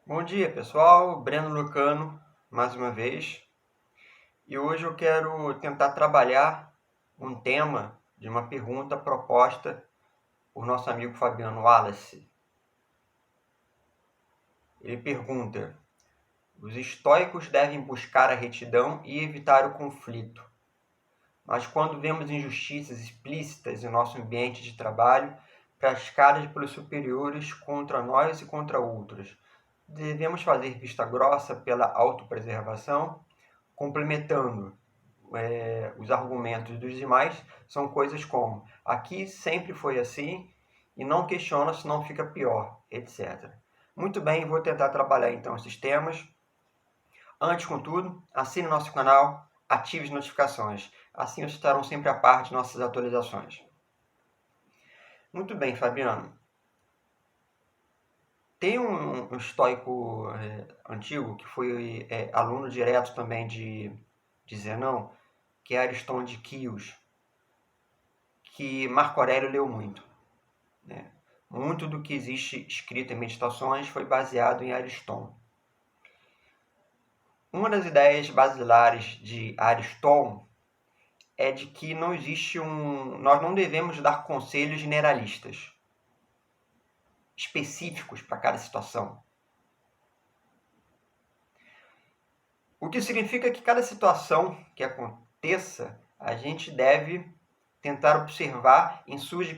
Bom dia, pessoal. Breno Lucano, mais uma vez. E hoje eu quero tentar trabalhar um tema de uma pergunta proposta por nosso amigo Fabiano Wallace. Ele pergunta: os estoicos devem buscar a retidão e evitar o conflito. Mas quando vemos injustiças explícitas em nosso ambiente de trabalho, praticadas pelos superiores contra nós e contra outros, devemos fazer vista grossa pela autopreservação, complementando os argumentos dos demais, são coisas como: aqui sempre foi assim e não questiona se não fica pior, etc. Muito bem, vou tentar trabalhar então esses temas. Antes, contudo, assine nosso canal, ative as notificações, assim vocês estarão sempre a par de nossas atualizações. Muito bem, Fabiano. Tem um estoico antigo que foi aluno direto também de Zenão, que é Ariston de Quios, que Marco Aurélio leu muito. Né? Muito do que existe escrito em Meditações foi baseado em Ariston. Uma das ideias basilares de Ariston é de que nós não devemos dar conselhos generalistas, específicos para cada situação. O que significa que cada situação que aconteça, a gente deve tentar observar em suas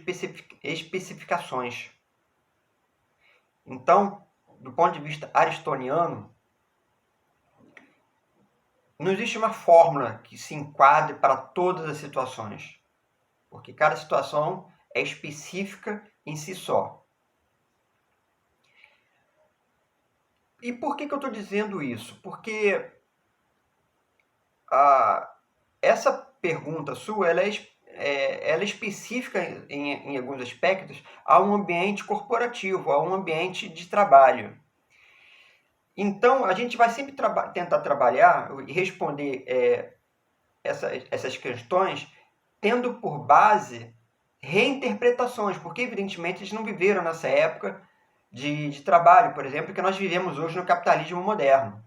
especificações. Então, do ponto de vista aristoniano, não existe uma fórmula que se enquadre para todas as situações, porque cada situação é específica em si só. E por que eu estou dizendo isso? Porque essa pergunta sua ela é específica em alguns aspectos a um ambiente corporativo, a um ambiente de trabalho. Então, a gente vai sempre tentar trabalhar e responder essas questões tendo por base reinterpretações, porque evidentemente eles não viveram nessa época de trabalho, por exemplo, que nós vivemos hoje no capitalismo moderno.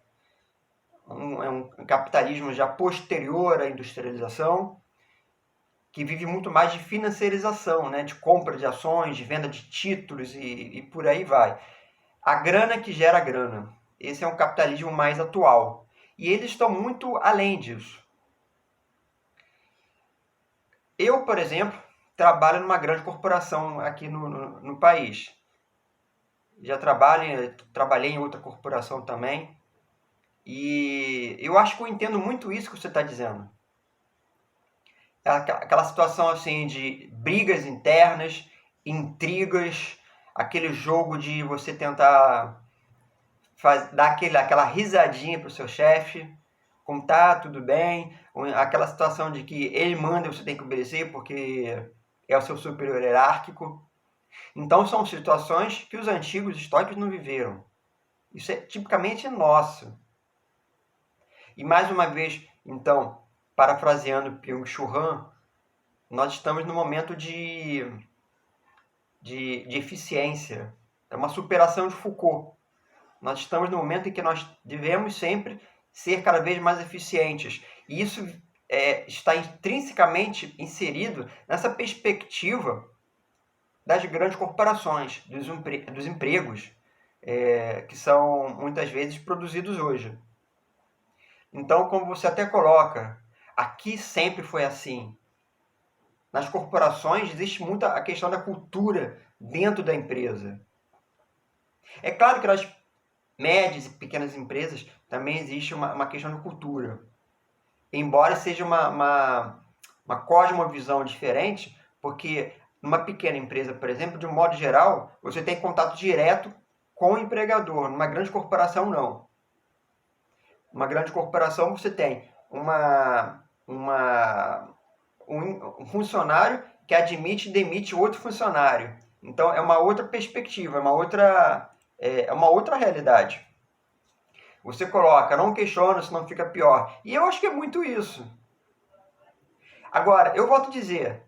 É um capitalismo já posterior à industrialização, que vive muito mais de financiarização, né? De compra de ações, de venda de títulos e por aí vai. A grana que gera grana. Esse é um capitalismo mais atual. E eles estão muito além disso. Eu, por exemplo, trabalho numa grande corporação aqui no país. Já trabalhei em outra corporação também. E eu acho que eu entendo muito isso que você está dizendo. Aquela situação assim de brigas internas, intrigas, aquele jogo de você tentar dar aquela risadinha para o seu chefe, como tá, tudo bem, aquela situação de que ele manda e você tem que obedecer porque é o seu superior hierárquico. Então são situações que os antigos estoicos não viveram. Isso é tipicamente nosso. E mais uma vez, então, parafraseando Byung-Chul Han, nós estamos no momento de eficiência. É uma superação de Foucault. Nós estamos no momento em que nós devemos sempre ser cada vez mais eficientes. E isso está intrinsecamente inserido nessa perspectiva das grandes corporações, dos empregos, que são muitas vezes produzidos hoje. Então, como você até coloca, aqui sempre foi assim. Nas corporações existe muito a questão da cultura dentro da empresa. É claro que nas médias e pequenas empresas também existe uma questão de cultura. Embora seja uma cosmovisão diferente, porque numa pequena empresa, por exemplo, de um modo geral, você tem contato direto com o empregador. Numa grande corporação, não. Uma grande corporação, você tem um funcionário que admite e demite outro funcionário. Então, é uma outra perspectiva, é uma outra realidade. Você coloca, não questiona, senão fica pior. E eu acho que é muito isso. Agora, eu volto a dizer,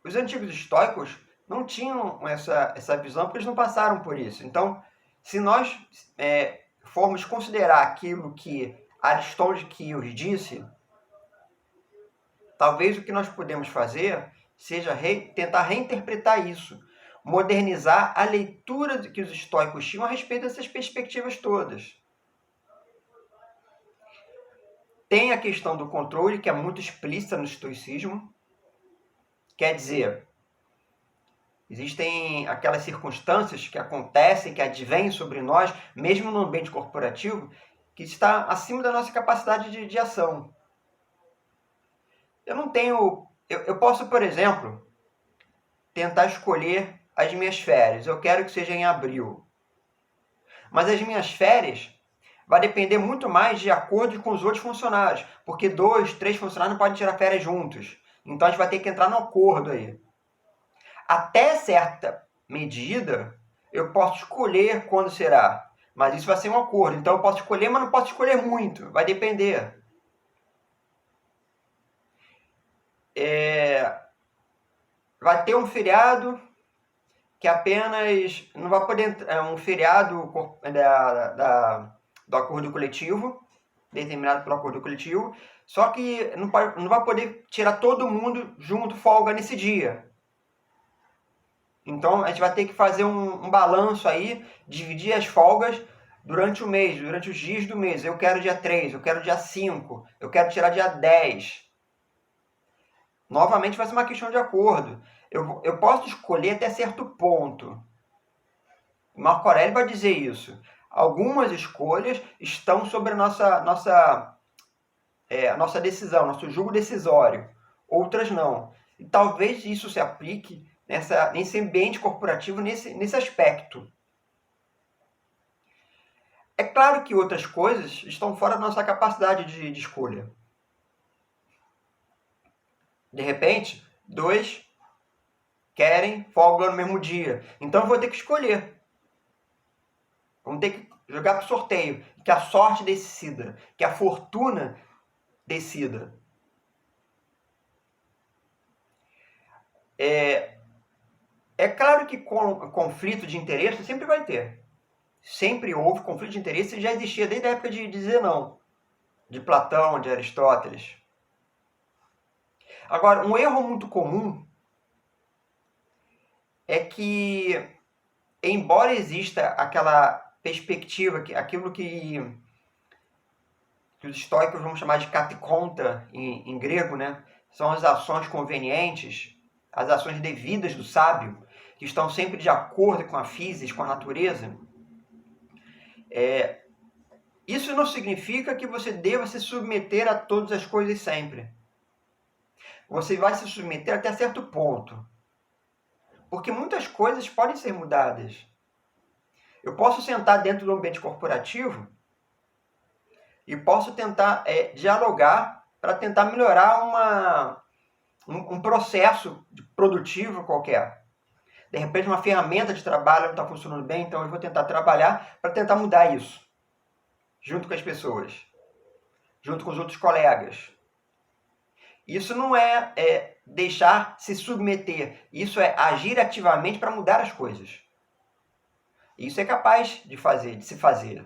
os antigos estoicos não tinham essa visão porque eles não passaram por isso. Então, Se nós formos considerar aquilo que Aristóteles disse, talvez o que nós podemos fazer seja tentar reinterpretar isso, modernizar a leitura que os estoicos tinham a respeito dessas perspectivas todas. Tem a questão do controle, que é muito explícita no estoicismo. Quer dizer, existem aquelas circunstâncias que acontecem, que advêm sobre nós, mesmo no ambiente corporativo, que está acima da nossa capacidade de ação. Eu posso, por exemplo, tentar escolher as minhas férias. Eu quero que seja em abril. Mas as minhas férias vai depender muito mais de acordo com os outros funcionários, porque 2, 3 funcionários não podem tirar férias juntos. Então a gente vai ter que entrar no acordo aí. Até certa medida, eu posso escolher quando será, mas isso vai ser um acordo. Então eu posso escolher, mas não posso escolher muito, vai depender. Vai ter um feriado que apenas não vai poder um feriado do acordo coletivo, determinado pelo acordo coletivo, só que não vai poder tirar todo mundo junto folga nesse dia. Então a gente vai ter que fazer um balanço aí, dividir as folgas durante o mês, durante os dias do mês. Eu quero dia 3, eu quero dia 5, eu quero tirar dia 10. Novamente vai ser uma questão de acordo. Eu posso escolher até certo ponto. Marco Aurélio vai dizer isso. Algumas escolhas estão sobre a nossa decisão, nosso julgo decisório. Outras não. E talvez isso se aplique nesse ambiente corporativo, nesse aspecto. É claro que outras coisas estão fora da nossa capacidade de escolha. De repente, 2 querem folga no mesmo dia. Então eu vou ter que escolher. Vamos ter que jogar para o sorteio. Que a sorte decida. Que a fortuna decida. É claro que conflito de interesse sempre vai ter. Sempre houve conflito de interesse e já existia desde a época de Zenão, de Platão, de Aristóteles. Agora, um erro muito comum é que, embora exista aquela perspectiva, aquilo que os estoicos vão chamar de katikonta em grego, né? São as ações convenientes, as ações devidas do sábio, que estão sempre de acordo com a física, com a natureza. Isso não significa que você deva se submeter a todas as coisas sempre. Você vai se submeter até certo ponto. Porque muitas coisas podem ser mudadas. Eu posso sentar dentro do ambiente corporativo e posso tentar dialogar para tentar melhorar um processo produtivo qualquer. De repente, uma ferramenta de trabalho não está funcionando bem, então eu vou tentar trabalhar para tentar mudar isso. Junto com as pessoas. Junto com os outros colegas. Isso não é deixar se submeter. Isso é agir ativamente para mudar as coisas. Isso é capaz de se fazer.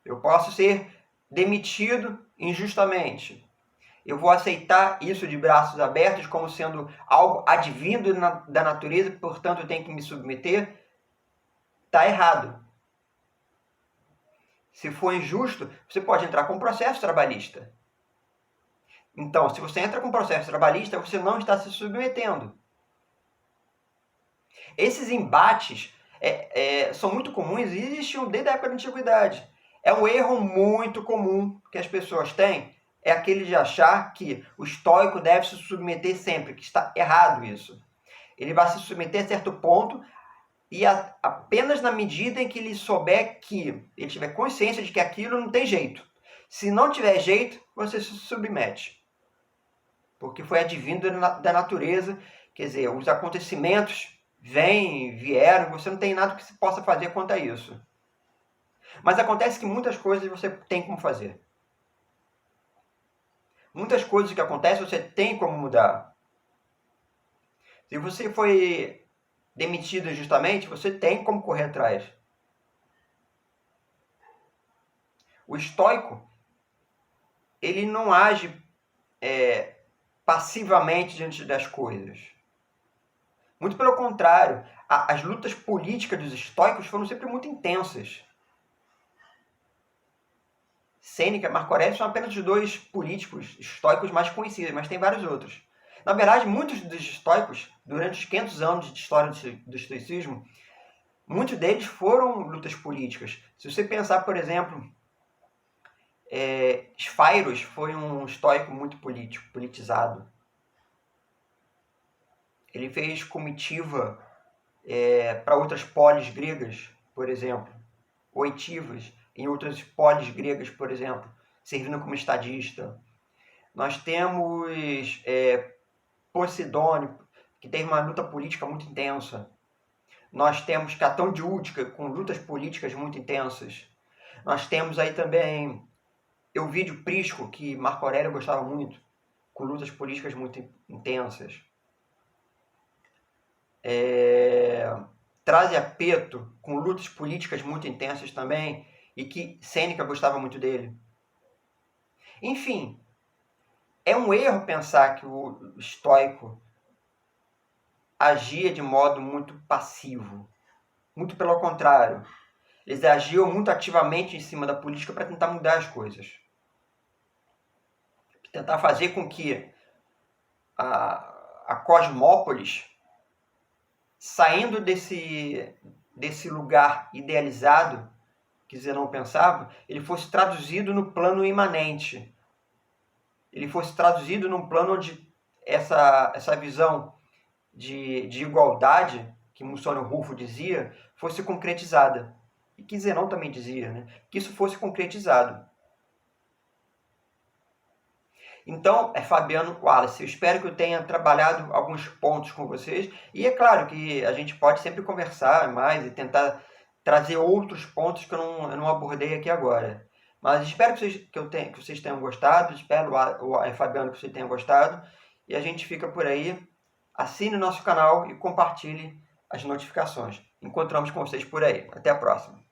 Eu posso ser demitido injustamente. Eu vou aceitar isso de braços abertos como sendo algo advindo da natureza, portanto eu tenho que me submeter. Está errado. Se for injusto, você pode entrar com um processo trabalhista. Então, se você entra com um processo trabalhista, você não está se submetendo. Esses embates são muito comuns e existiam desde a época da antiguidade. É um erro muito comum que as pessoas têm, é aquele de achar que o estoico deve se submeter sempre, que está errado isso. Ele vai se submeter a certo ponto e apenas na medida em que ele souber que ele tiver consciência de que aquilo não tem jeito. Se não tiver jeito, você se submete. Porque foi advindo da natureza, quer dizer, os acontecimentos vieram, você não tem nada que se possa fazer quanto a isso. Mas acontece que muitas coisas você tem como fazer. Muitas coisas que acontecem você tem como mudar. Se você foi demitido injustamente, você tem como correr atrás. O estoico, ele não age passivamente diante das coisas. Muito pelo contrário, as lutas políticas dos estoicos foram sempre muito intensas. Sêneca e Marco Aurélio são apenas os dois políticos estoicos mais conhecidos, mas tem vários outros. Na verdade, muitos dos estoicos, durante os 500 anos de história do estoicismo, muitos deles foram lutas políticas. Se você pensar, por exemplo, Sphairos foi um estoico muito político, politizado. Ele fez comitiva para outras polis gregas, por exemplo, oitivas em outras polis gregas, por exemplo, servindo como estadista. Nós temos Posidônio, que teve uma luta política muito intensa. Nós temos Catão de Útica, com lutas políticas muito intensas. Nós temos aí também Euvídio Prisco, que Marco Aurélio gostava muito, com lutas políticas muito intensas. Trazia Peto, com lutas políticas muito intensas também, e que Sêneca gostava muito dele. Enfim, é um erro pensar que o estoico agia de modo muito passivo. Muito pelo contrário, eles agiam muito ativamente em cima da política para tentar mudar as coisas. Tentar fazer com que a cosmópolis, saindo desse lugar idealizado que Zenão pensava, ele fosse traduzido no plano imanente. Ele fosse traduzido num plano onde essa visão de igualdade que Musônio Rufo dizia fosse concretizada. E que Zenão também dizia, né? Que isso fosse concretizado. Então, Fabiano Wallace, eu espero que eu tenha trabalhado alguns pontos com vocês. E é claro que a gente pode sempre conversar mais e tentar trazer outros pontos que eu não abordei aqui agora. Mas espero que vocês tenham gostado, espero, Fabiano, que você tenha gostado. E a gente fica por aí. Assine o nosso canal e compartilhe as notificações. Encontramos com vocês por aí. Até a próxima.